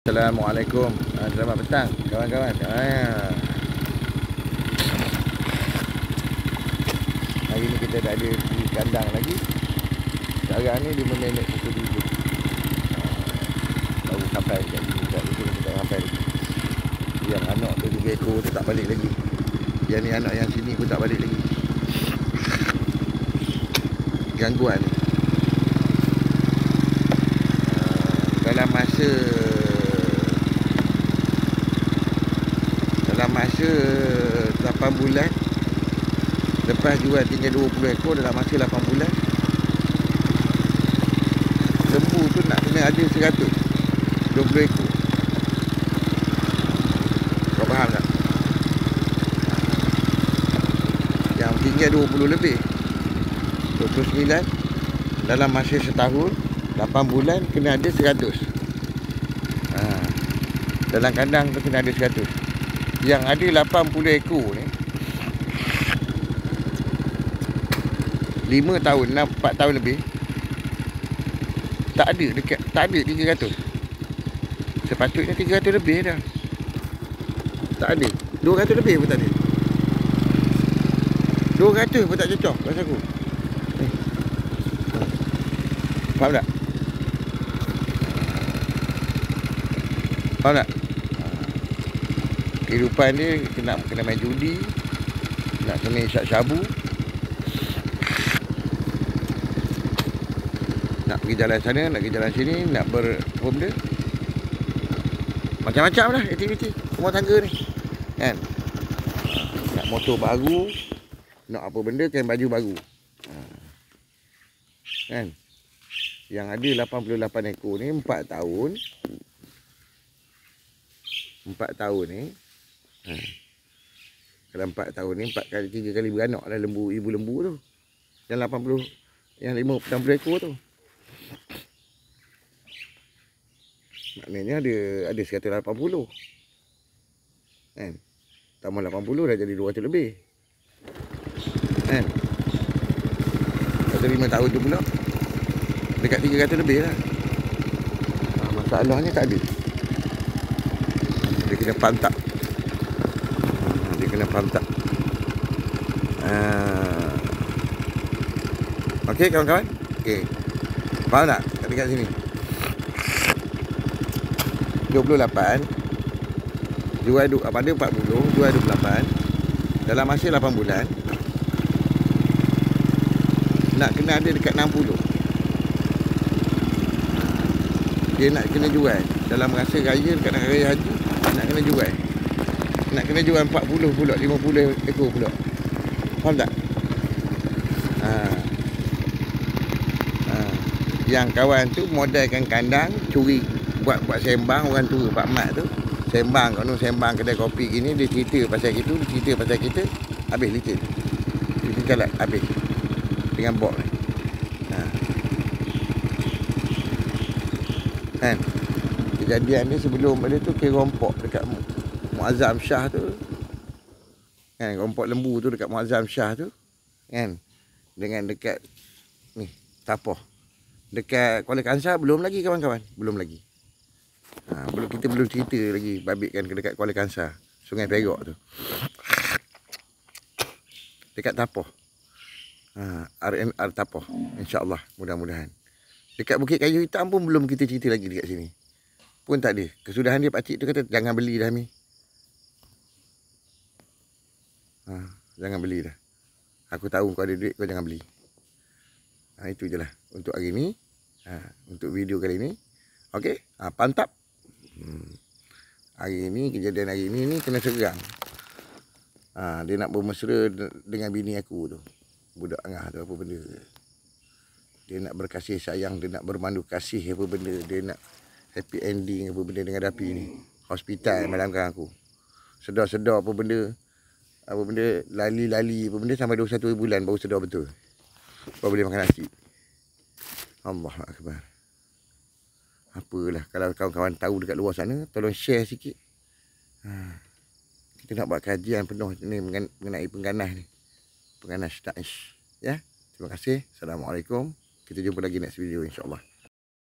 Assalamualaikum. Selamat petang kawan-kawan. Hari ni kita dah ada di kandang lagi. Sekarang ni 5 minit pukul 7. Baru sampai kat sini. Kat situ kita tak sampai lagi. Yang anak tu 3 ekor tu tak balik lagi. Yang ni anak yang sini pun tak balik lagi. Gangguan. Dalam masa 8 bulan, lepas jual tinggal 20 ekor dalam masa 8 bulan, lembu tu nak kena ada 120 ekor. Kau faham tak? Yang tinggal 20 lebih, 29 dalam masa setahun, 8 bulan kena ada 100. Dalam kandang tu kena ada 100. Yang ada 80 ekor ni 5 tahun, 4 tahun lebih, tak ada 300. Sepatutnya 300 lebih dah. Tak ada. 200 lebih pun tak ada. 200 pun tak cocok rasa aku. Faham tak? Faham tak? Kehidupan dia kena main judi, nak kena isap syabu, nak pergi jalan sana, nak pergi jalan sini, nak benda macam-macam lah aktiviti rumah tangga ni kan. Nak motor baru, nak apa benda, kain baju baru kan. Yang ada 88 ekor ni 4 tahun. 4 tahun ni kalau 4 tahun ni 4 kali 3 kali beranak lah lembu, ibu lembu tu. Yang 80, yang 60 ekor tu. Maknanya ada 180 kan. Tambah 80 dah jadi 200 lebih kan. Satu 5 tahun tu pula dekat 300 lebih lah. Masalahnya tak ada. Dia kena pantak. Okey kawan-kawan. Okey. Faham tak? Dekat sini 28 jual pada 40, jual 28 dalam masa 8 bulan. Nak kena ada dekat 60. Dia nak kena jual dalam masa raya, dekat nak raya haji, nak kena jual. Nak kena jual 40 pula, 50 ekor pula. Faham tak? Yang kawan tu modalkan kandang, curi, buat sembang. Orang tua Pak Mat tu sembang kat sembang kedai kopi gini, dia cerita pasal gitu, dia cerita pasal kita, habis licin. Kita jalan habis dengan bok ni. Kan? Kejadian ni sebelum pada tu ke rompok dekat Muazzam Shah tu. Kan, rompok lembu tu dekat Muazzam Shah tu. Kan? Dengan dekat ni, Tapoh. Dekat Kuala Kangsar belum lagi kawan-kawan, belum lagi. Kita belum cerita lagi babitkan ke dekat Kuala Kangsar, Sungai Perak tu. Dekat Tapoh. RNR Tapoh, insya-Allah, mudah-mudahan. Dekat Bukit Kayu Hitam pun belum kita cerita lagi dekat sini. Pun tak ada. Kesudahan dia pakcik tu kata jangan beli dah Mi. Jangan beli dah. Aku tahu kau ada duit, kau jangan beli. Itu je lah untuk hari ni. Untuk video kali ni. Okey, pantap. Hari ni, kejadian hari ni kena serang. Dia nak bermesra dengan bini aku tu. Budak angah tu apa benda. Dia nak berkasih sayang, dia nak bermandu kasih apa benda. Dia nak happy ending apa benda dengan Dapi ni. Hospital malamkan aku. Sedar-sedar apa benda. Apa benda, lali-lali apa benda sampai 21 bulan baru sedar betul. Baru boleh makan nasi. Allahu Akbar. Apalah, kalau kawan-kawan tahu dekat luar sana, tolong share sikit. Kita nak buat kajian penuh ni mengenai pengganas ni. Pengganas Daesh. Ya. Terima kasih. Assalamualaikum. Kita jumpa lagi next video insya-Allah.